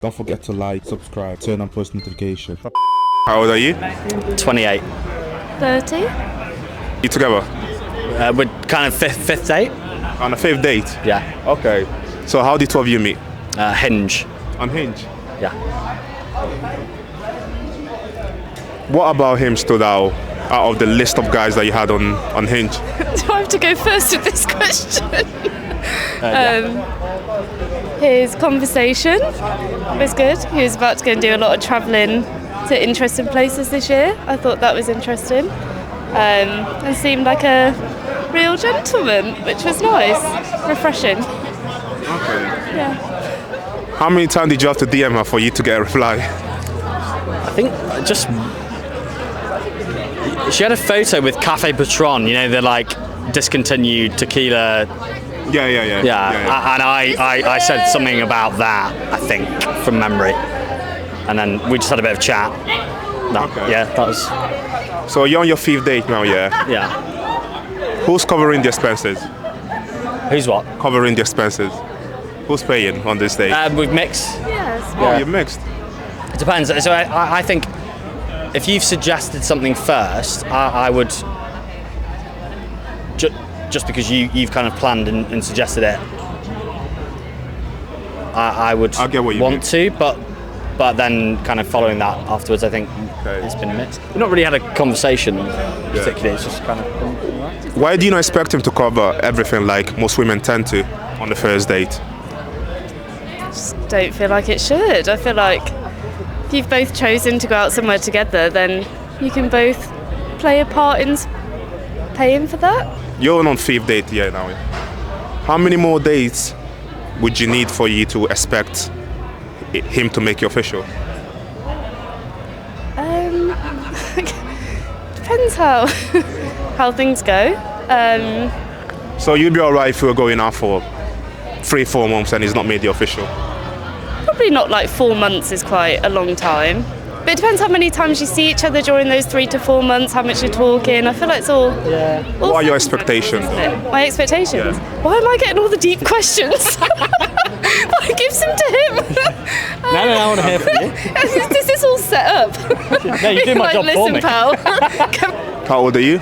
Don't forget to like, subscribe, turn on post notifications. How old are you? 28. 30? You together? We're kind of fifth date. On a fifth date? Yeah. Okay. So how did two of you meet? Hinge. On Hinge? Yeah. What about him stood out of the list of guys that you had on Hinge? Do I have to go first with this question? Yeah. His conversation was good. He was about to go and do a lot of travelling to interesting places this year. I thought that was interesting. And seemed like a real gentleman, which was nice. Refreshing. Okay. Yeah. How many times did you have to DM her for you to get a reply? I think just she had a photo with Cafe Patron. You know, the like discontinued tequila. Yeah. And I said something about that, I think, from memory. And then we just had a bit of chat. Okay. Yeah, that was... So you're on your fifth date now, yeah? Yeah. Who's covering the expenses? Who's what? Covering the expenses. Who's paying on this date? We've mixed. Yes. Oh, you're mixed. It depends. So I think if you've suggested something first, I would... Just because you've kind of planned and suggested it, I would want to, but then kind of following that afterwards, I think it's been mixed. We've not really had a conversation particularly, it's just kind of... Why do you not expect him to cover everything like most women tend to on the first date? Just don't feel like it should. I feel like if you've both chosen to go out somewhere together, then you can both play a part in paying for that. You're on fifth date here now. How many more dates would you need for you to expect him to make you official? Depends how things go. So you'd be alright if we were going out for 3-4 months and he's not made you official? Probably not, like 4 months is quite a long time. But it depends how many times you see each other during those 3 to 4 months, how much you're talking. I feel like it's all... Yeah. What are your expectations? My expectations? Yeah. Why am I getting all the deep questions? Why gives them to him? No, I want to hear from you. Is this all set up? No, you do my like, job listen, for me. pal. How old are you?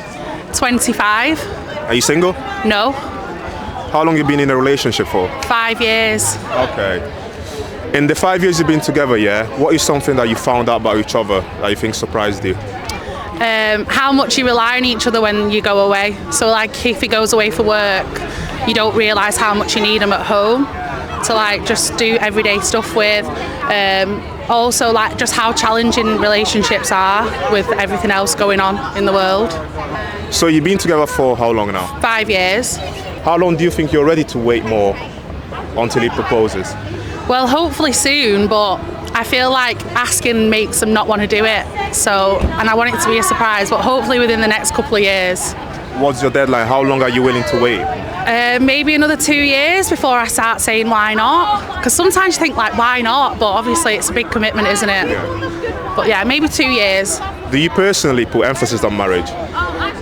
25. Are you single? No. How long have you been in a relationship for? 5 years. Okay. In the 5 years you've been together, yeah, what is something that you found out about each other that you think surprised you? How much you rely on each other when you go away. So like if he goes away for work, you don't realise how much you need him at home to like just do everyday stuff with. Also like just how challenging relationships are with everything else going on in the world. So you've been together for how long now? 5 years. How long do you think you're ready to wait more until he proposes? Well, hopefully soon, but I feel like asking makes them not want to do it. So, and I want it to be a surprise, but hopefully within the next couple of years. What's your deadline? How long are you willing to wait? Maybe another 2 years before I start saying why not. Because sometimes you think like, why not? But obviously it's a big commitment, isn't it? Yeah. But yeah, maybe 2 years. Do you personally put emphasis on marriage?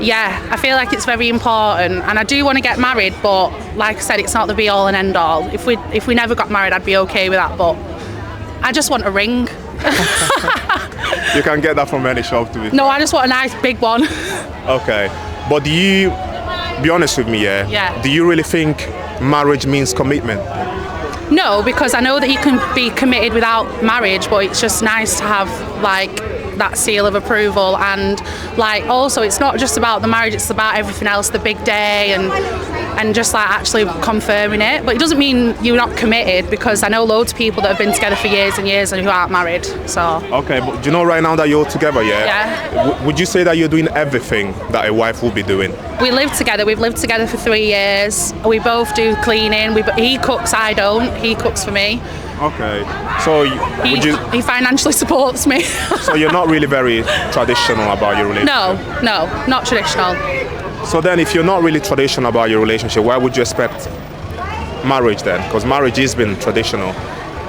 Yeah, I feel like it's very important, and I do want to get married, but like I said, it's not the be all and end all. If we never got married, I'd be okay with that, but I just want a ring. You can get that from any shop to be. No, I just want a nice big one. Okay, but do you, be honest with me, Yeah. do you really think marriage means commitment? No, because I know that you can be committed without marriage, but it's just nice to have like that seal of approval, and like also it's not just about the marriage, it's about everything else, the big day and just like actually confirming it. But it doesn't mean you're not committed, because I know loads of people that have been together for years and years and who aren't married. So Okay, but do you know right now that you're together, Yeah. Would you say that you're doing everything that a wife would be doing? we live together. We've lived together for 3 years. We both do cleaning. He cooks, I don't. He cooks for me. Okay, so He financially supports me. so you're not really very traditional about your relationship? No, not traditional. So then if you're not really traditional about your relationship, why would you expect marriage then? Because marriage has been traditional.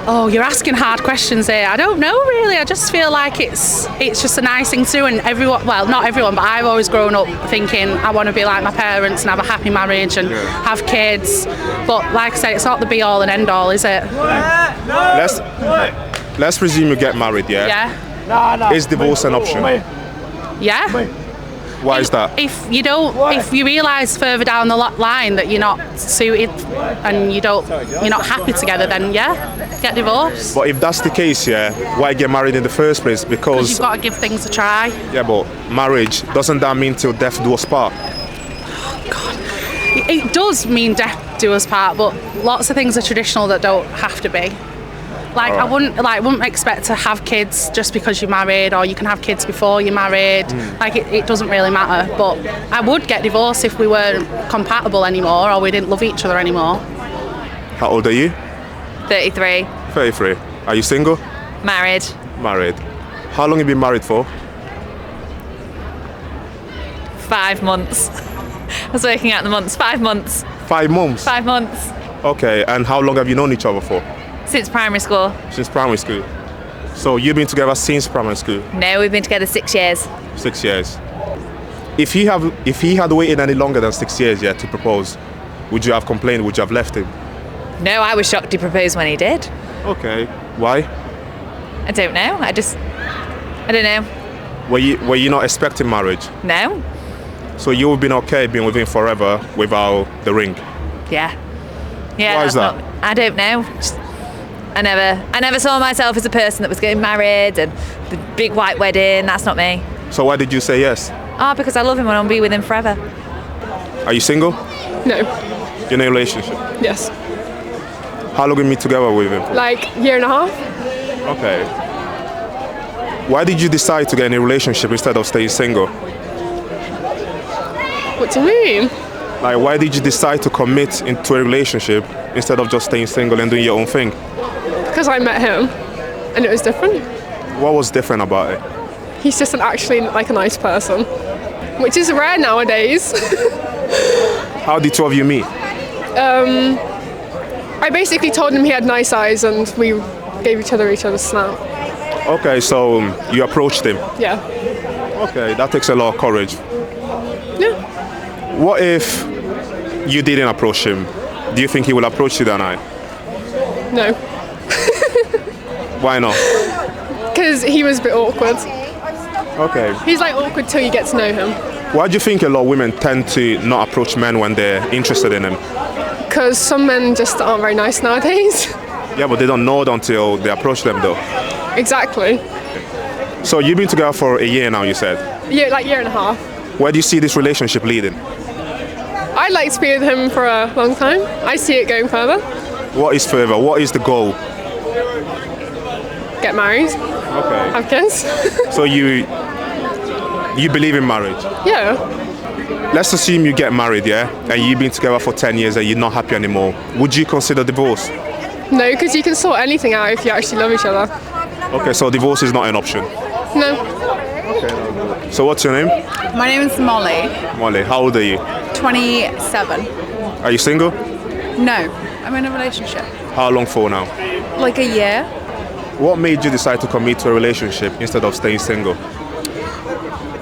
Oh, you're asking hard questions here. I don't know really. I just feel like it's just a nice thing to do, and everyone, well, not everyone, but I've always grown up thinking I want to be like my parents and have a happy marriage and have kids. But like I said, it's not the be all and end all, is it? Let's let's presume you get married, yeah? Yeah. Is divorce an option? Yeah. Why is that? If you realise further down the line that you're not suited and you're not happy together, then yeah, get divorced. But if that's the case, yeah, why get married in the first place? Because you've got to give things a try. Yeah, but marriage, doesn't that mean till death do us part? It does mean death do us part, but lots of things are traditional that don't have to be. Like I wouldn't expect to have kids just because you're married, or you can have kids before you're married. Like it doesn't really matter. But I would get divorced if we weren't compatible anymore, or we didn't love each other anymore. How old are you? 33. 33. Are you single? Married. Married. How long have you been married for? 5 months. I was working out the months. 5 months. 5 months? 5 months. Okay, and how long have you known each other for? Since primary school. Since primary school. So you've been together since primary school? No, we've been together 6 years. 6 years. If he had waited any longer than 6 years, yeah, to propose, would you have complained? Would you have left him? No, I was shocked he proposed when he did. Okay. Why? I don't know. I don't know. Were you not expecting marriage? No. So you've been okay being with him forever without the ring? Yeah. Yeah. Why is that? I don't know. I never saw myself as a person that was getting married and the big white wedding. That's not me. So why did you say yes? Because I love him and I'll be with him forever. Are you single? No. You're in a relationship? Yes. How long have you been together with him? Like year and a half. Okay. Why did you decide to get in a relationship instead of staying single? What do you mean? Like, why did you decide to commit into a relationship instead of just staying single and doing your own thing? Because I met him and it was different. What was different about it? He's just actually like a nice person, which is rare nowadays. How did two of you meet? I basically told him he had nice eyes and we gave each other's snap. Okay, so you approached him. Yeah. Okay, that takes a lot of courage. Yeah. What if you didn't approach him? Do you think he will approach you that night? No. Why not? Because he was a bit awkward. Okay. He's like awkward till you get to know him. Why do you think a lot of women tend to not approach men when they're interested in them? Because some men just aren't very nice nowadays. Yeah, but they don't know it until they approach them though. Exactly. So you've been together for a year now, you said? Yeah, like year and a half. Where do you see this relationship leading? I'd like to be with him for a long time. I see it going further. What is further? What is the goal? Get married. Okay. Have kids. So you believe in marriage? Yeah. Let's assume you get married, yeah? And you've been together for 10 years and you're not happy anymore. Would you consider divorce? No, because you can sort anything out if you actually love each other. Okay, so divorce is not an option. No. So what's your name? My name is Molly, Molly. How old are you? 27. Are you single? No, I'm in a relationship. How long for now? Like a year. What made you decide to commit to a relationship instead of staying single?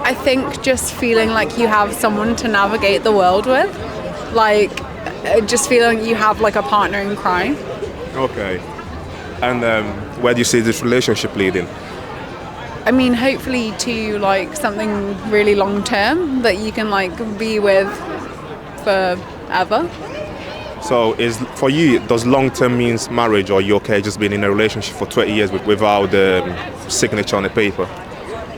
I think just feeling like you have someone to navigate the world with. Like, just feeling you have like a partner in crime. Okay. And where do you see this relationship leading? I mean, hopefully to like something really long term that you can like be with forever. So for you, does long term means marriage, or you okay just being in a relationship for 20 years without the signature on the paper?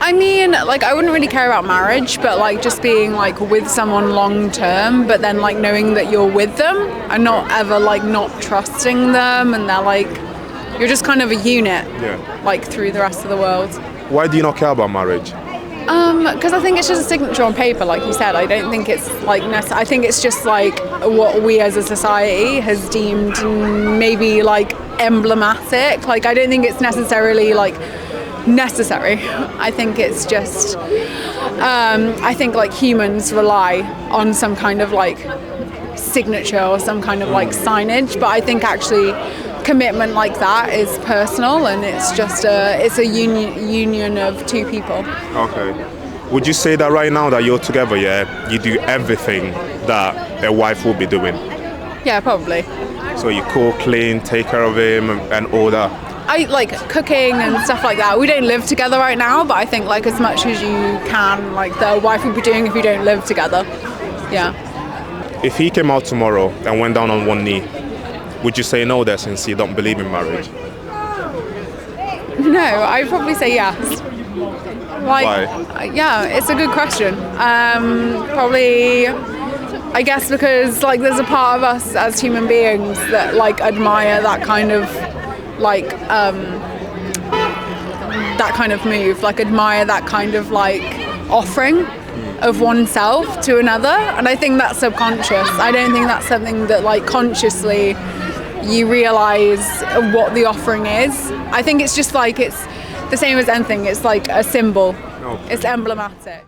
I mean, like I wouldn't really care about marriage, but like just being like with someone long term, but then like knowing that you're with them and not ever like not trusting them, and they're like, you're just kind of a unit, like through the rest of the world. Why do you not care about marriage? Because I think it's just a signature on paper, like you said. I don't think it's like I think it's just like what we as a society has deemed maybe like emblematic. Like I don't think it's necessarily like necessary. I think it's just I think like humans rely on some kind of like signature or some kind of like signage, but I think actually commitment like that is personal, and it's just it's a union of two people. Okay. Would you say that right now that you're together, yeah, you do everything that a wife would be doing? Yeah, probably. So you cook, clean, take care of him and all that? I like cooking and stuff like that. We don't live together right now, but I think like as much as you can, like the wife would be doing if you don't live together. Yeah. If he came out tomorrow and went down on one knee, would you say no there since you don't believe in marriage? No, I'd probably say yes. Like, Why? Yeah, it's a good question. Probably, I guess because like there's a part of us as human beings that like admire that kind of like that kind of move, like admire that kind of like offering of oneself to another, and I think that's subconscious. I don't think that's something that like consciously you realize what the offering is. I think it's just like it's the same as anything. It's like a symbol. It's emblematic.